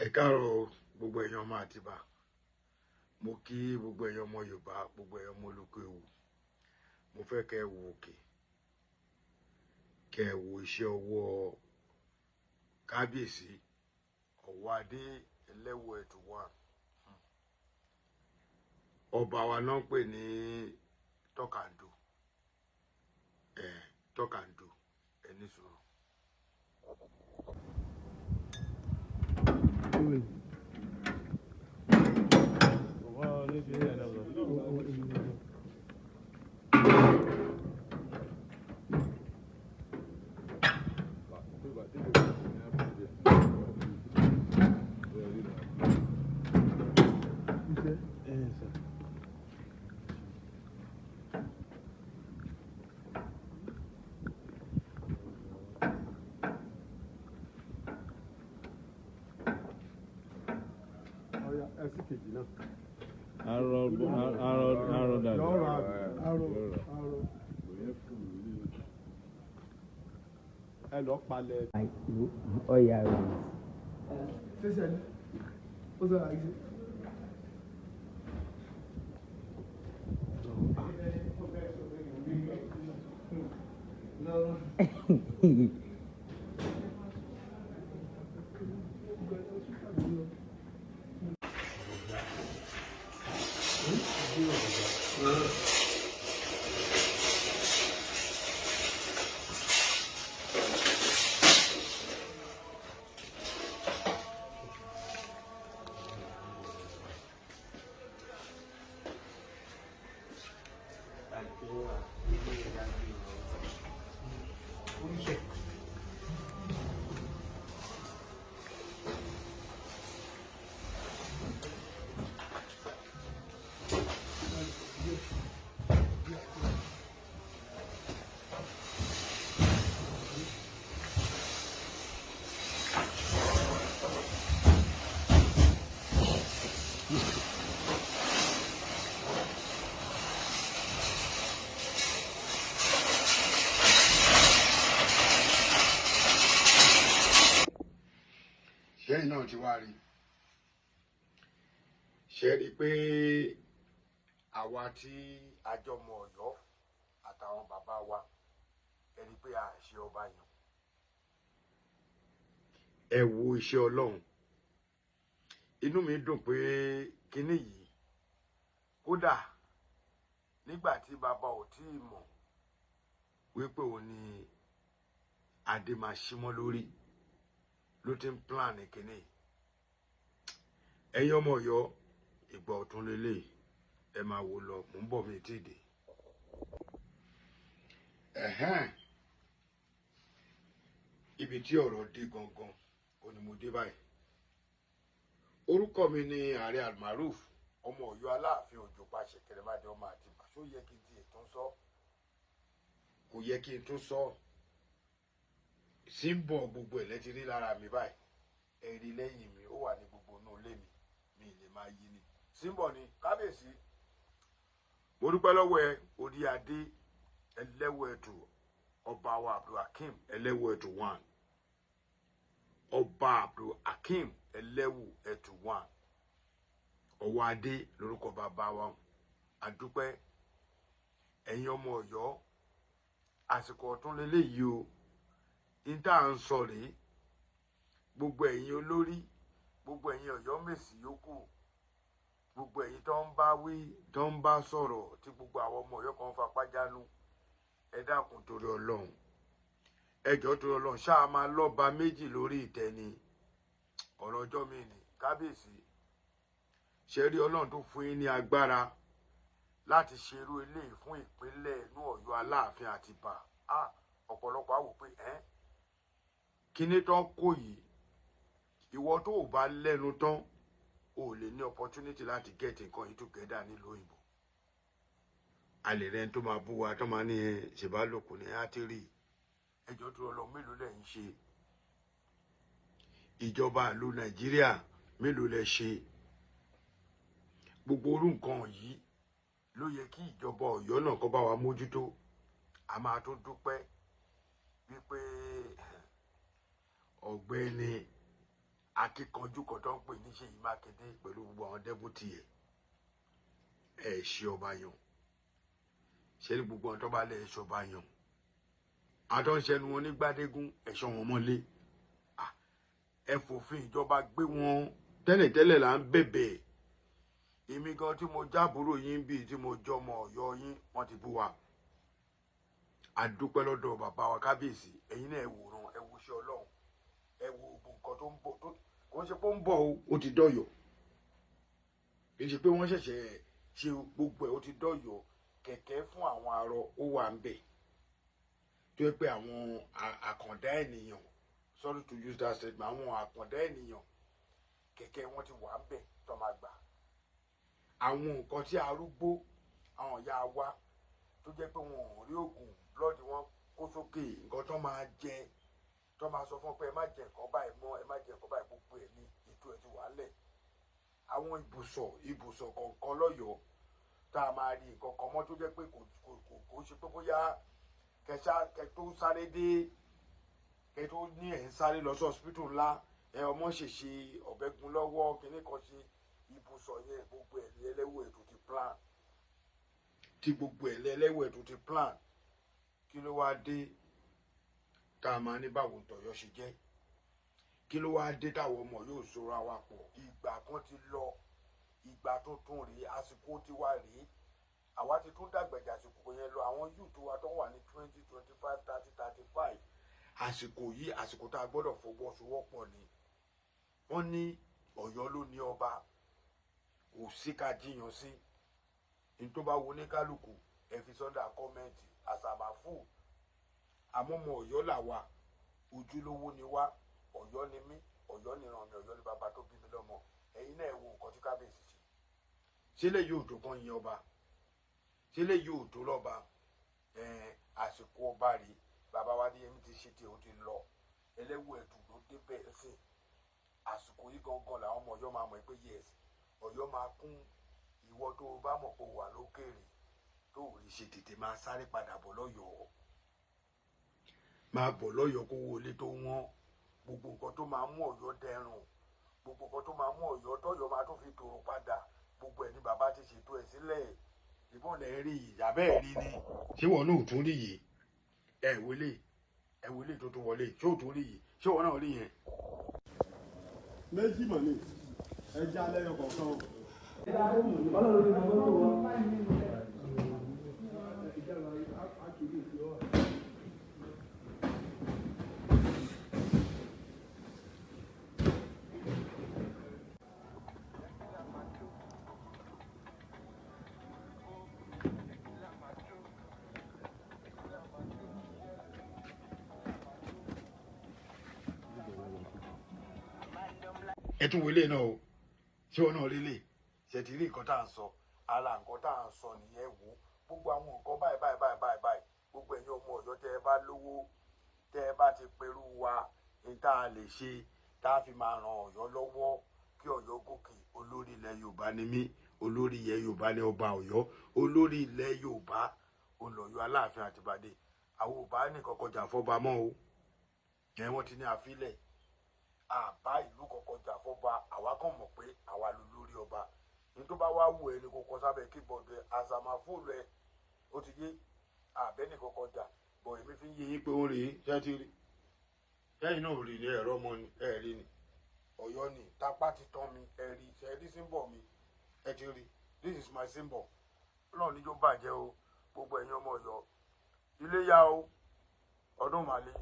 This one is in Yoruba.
Ẹ káàárọ̀ gbogbo èèyàn ọmọ Àtìbà, mo kí gbogbo èèyàn ọmọ Yorùbá, gbogbo èèyàn ọmọ olóko ewu. Mo fẹ́ kẹ́ ẹ wo òkè, kẹ́ ẹ wo iṣẹ́ ọwọ́ kábíyèsí Ọ̀wádé Ẹlẹ́wùẹ̀tù wà. Ọba wa náà ń pè ní tọ́kàndò, tọ́kàndò ẹni sọ̀rọ̀. Hello, palẹ̀. Ọ̀yà rẹ̀. Ṣéṣẹ́ ni ó sọ àìsí. Ṣẹ́yìn náà ti wá rí, ṣe rí pé àwa tí a jọ mọ Ọ̀yọ́ àtàwọn bàbá wa, ẹ rí pé a ṣe ọba yàn. Ẹ wo iṣẹ́ Ọlọ́run. Inú mi dùn pé kinní yìí, kódà nígbà tí bàbá ò tí ì mọ̀ wípé òun ni adé máa ṣímọ́ lórí ló ti ń plan kinní. Ẹ̀yin ọmọ Ọ̀yọ́, ìgbà ọ̀tun lélẹ̀, ẹ máa wò lọ, mò ń bọ̀ mi tí ì dé. Ibi tí ọ̀rọ̀ dé gangan ó ní mo dé báyìí. Orúkọ mi ni Ààrẹ Almaroof, ọmọ Ọ̀yọ́ Aláàfin òjò pàṣẹ kẹrẹmàdé ọmọ Àtìbà. Ṣó yẹ kí n tiẹ̀ tún sọ? Kò yẹ kí n tún sọ. Símbọ̀ gbogbo ẹ̀ lẹ́ti rí lára mi báyìí. Ẹ̀rí lẹ́yìn mi, ó wà ní gbogbo inú ilé mi, mi lè máa yí ni. Símbọ̀ ni kábíyèsí. Mo dúpẹ́ lọ́wọ́ ẹ, orí adé Ẹlẹ́wùẹ̀tù, ọba wa Abdulhakeem Ẹlẹ́wùẹ̀tù 1. Ọba Abdulhakeem Ẹlẹ́wùẹ̀tù 1. Ọwọ́ adé lórúkọ bàbá wa. Àdúpẹ́. Ẹ̀yin ọmọ Ọ̀yọ́, àsìkò ọ̀tun lélẹ́yìí o. Ìta à ń sọ rèé, gbogbo ẹ̀yin olórí, gbogbo ẹ̀yin Ọ̀yọ́ Mèsì yòókù, gbogbo ẹ̀yin tó ń bá wí, tó ń bá sọ̀rọ̀, tí gbogbo àwọn ọmọ Ọ̀yọ́ kan fapá jánu, ẹ dákun torí Ọlọ́run, ẹ jọ̀ọ́ torí Ọlọ́run, ṣáà máa lọ́ba méjì lórí ìtẹ́ ni. Ọ̀rọ̀ ọjọ́ mi ni kábíyèsí. Ṣe rí Ọlọ́run tó fún yín ní agbára láti ṣerú eléyìí fún ìpínlẹ̀ inú Ọ̀yọ́ Aláàfin Àtìbà. Ọ̀pọ̀lọpọ̀ á wò pé kíní tán kó yìí, ìwọ tó ò bá lẹ́nu tán, o lè ní opportunity láti get nǹkan yìí together nílùú òyìnbó. A lè rẹ́ni tó máa bú wa, tó máa ní ṣèbálòkù ní átírì. Ẹjọ́ tó Ọlọ́run, mélòó lẹ̀ ń ṣe? Ìjọba ìlú Nàìjíríà mélòó lẹ ṣe? Gbogbo orú nǹkan yìí ló yẹ kí ìjọba Ọ̀yọ́ náà kó bá wa mójútó. A máa tún dúpẹ́ wípé ọ̀gbẹ́ni akíkanjú kan tó ń pè ní Ṣèyí Mákindé pẹ̀lú gbogbo àwọn dẹ́bùtì ẹ̀ ṣe ọba yan ṣe ní gbogbo àwọn tó bá lẹ̀ ṣe ọba yan àtọ́nṣẹ́nu wọn ní gbádégún ẹ̀ṣọ́ wọn mọ́lé ẹ fòfin ìjọba gbé wọn tẹ́lẹ̀tẹ́lẹ̀ là ń bẹ̀bẹ̀ èmi gan tí mo jábúrò yín bíi tí mo jọmọ Ọ̀yọ́ yín wọ́n ti bú wa àdúpẹ́ lọ́dọ̀ bàbá wa kábíyèsí ẹ̀yin náà ẹ wòran ẹ wo iṣẹ́ Ọlọ́run ẹ wo gbogbo nǹkan tó ń bọ̀ tó kò ń ṣe pé ó ń bọ̀ ó ti dọ̀yọ̀ kì í ṣe pé wọ́n ṣẹ̀ṣẹ̀ ṣe gbogbo ẹ̀ ó ti dọ̀yọ̀ kẹ̀kẹ́ fún àwọn arọ ó wà ń bẹ̀ tó yẹ pé àwọn àkàndá ènìyàn sorry to use that statement àwọn àkàndá ènìyàn kẹ̀kẹ́ wọn ti wà ń bẹ̀ tó máa gbà àwọn nǹkan tí arúgbó àwọn ìyá wa tó jẹ́ pé wọn ò rí oògùn blood wọn kó sókè nǹkan tó máa jẹ tó máa sọ fún pé ẹ má jẹ nǹkan báyìí mọ́ ẹ má jẹ nǹkan báyìí gbogbo ẹ̀ ní ètò ẹ̀ ti wà lẹ̀ àwọn ibùsọ̀ kọ̀ọ̀kan lọ́yọ̀ọ́ tá a máa rí nǹkan kan mọ́ tó jẹ́ pé kò ṣe pé bóyá kẹ tó sáré dé kẹ tó ní ẹ̀ ń sáré lọ sí hospital ńlá ẹ ọmọ ṣèṣe ọ̀bẹ́gun lọ́wọ́ kíní kan ṣe ibùsọ̀ yẹn gbogbo ẹ̀ ní ẹlẹ́wọ̀ ètò ti plan tí gbogbo ẹ̀ lẹ́lẹ́wọ̀ ètò ti plan kí ló wá dé tá a máa ní báwo tọ̀yọ́ ṣe jẹ́ kí ló wá dé táwọn ọmọ yóò sora wa pọ̀ ìgbà kan ti lọ ìgbà tuntun rèé àsìkò ti wá rèé àwa ti tún dàgbẹ̀jà àsìkò yẹn lọ àwọn youth wa tó wà ní 20 25 30 35 àsìkò yìí àsìkò tá a gbọ́dọ̀ fọwọ́sowọ́pọ̀ ni wọ́n ní Ọ̀yọ́ ló ní ọba kò sí ká jiyàn sí ní tó bá wo ní kálukú ẹ fi sọ́dà kọ́mẹ́ǹtì àsàbàfù àmọ́mọ́ Ọ̀yọ́ làwa ojúlówó ni wá Ọ̀yọ́ ni mí Ọ̀yọ́ nìran mi Ọ̀yọ́ ni bàbá tó bí mi lọ́mọ ẹ̀yin náà wo nǹkan tí kábíyèsí ṣe ṣé lè yóò tó kàn yín ọba ṣé lè yóò tó lọ́ba àsìkò ọba rèé bàbá wa ní ẹni tí ṣe tí ó ti lọ ẹlẹ́wọ̀ ẹ̀tù ló débẹ̀ ẹ̀sìn àsìkò yìí gangan làwọn ọmọ Ọ̀yọ́ máa mọ̀ pé yes Ọ̀yọ́ máa kún ìwọ tó o bá mọ̀ pé o wà lókèrè tó o lè ṣe tètè máa sáré padà bọ̀ lọ́yọ̀ọ́ máa bọ̀ lọ́yọ̀ọ́ kó wọlé tó wọ́n gbogbo nǹkan tó máa mú Ọ̀yọ́ dẹrùn gbogbo nǹkan tó máa mú Ọ̀yọ́ tọ́yọ́ máa tó fi tòrò padà gbogbo ẹ̀ ní bàbá ti ṣètò ẹ̀ sílẹ̀ ìbọn lẹ̀ rí ìyá bẹ́ẹ̀ rí ni ṣé wọn náà ò tún rí yìí ẹ wọlé tó tún wọlé ṣé ò tún rí yìí ṣé wọn náà rí yẹn. méjì mọ̀ ní ẹja lẹ́yọ kọ̀ọ̀kan. ẹ tún wọlé náà o ṣé wọn náà rí lè ṣe ti rí nǹkan tá à ń sọ ara nǹkan tá à ń sọ nìyẹn wò gbogbo àwọn nǹkan báyìí gbogbo ẹ̀yin ọmọ Ọ̀yọ́ tẹ́ ẹ bá lówó tẹ́ ẹ bá ti perú wa ní tá a lè ṣe tá a fi máa ran Ọ̀yọ́ lọ́wọ́ kí Ọ̀yọ́ gòkè olórí ilẹ̀ Yorùbá ni mí olórí ilẹ̀ Yorùbá ni ọba Ọ̀yọ́ olórí ilẹ̀ Yorùbá olóyọ Aláàfin àtìbàdé àwọn Yorùbá ní kọkọjà fọba mọ́ o ẹ̀ wọ́n ti ní àfilẹ̀ àbá ìlú kọ̀ọ̀kan jà fọ́ba àwa kàn mọ̀ pé àwa ló lórí ọba ní tó bá wá wù ẹ́ ní kókó sábẹ́ kíbọ̀dù ẹ̀ àzàmáfóònù ẹ̀ ó ti yé àbẹ́ni kọ̀ọ̀kan jà bọ̀ èmi fi ń yé yín pé ó rèé ṣé ti rí lẹ́yìn náà rí ní ẹ̀rọ ọmọ ni ẹ̀ rí ni Ọ̀yọ́ ni tápá ti tán mi ẹ̀ rí ṣe rí símbọ̀ mi ẹ̀ ti rí this is my symbol náà níjó bàjẹ́ o gbogbo ẹ̀yin ọmọ Ọ̀yọ́ Iléyá o ọdún màlẹ́.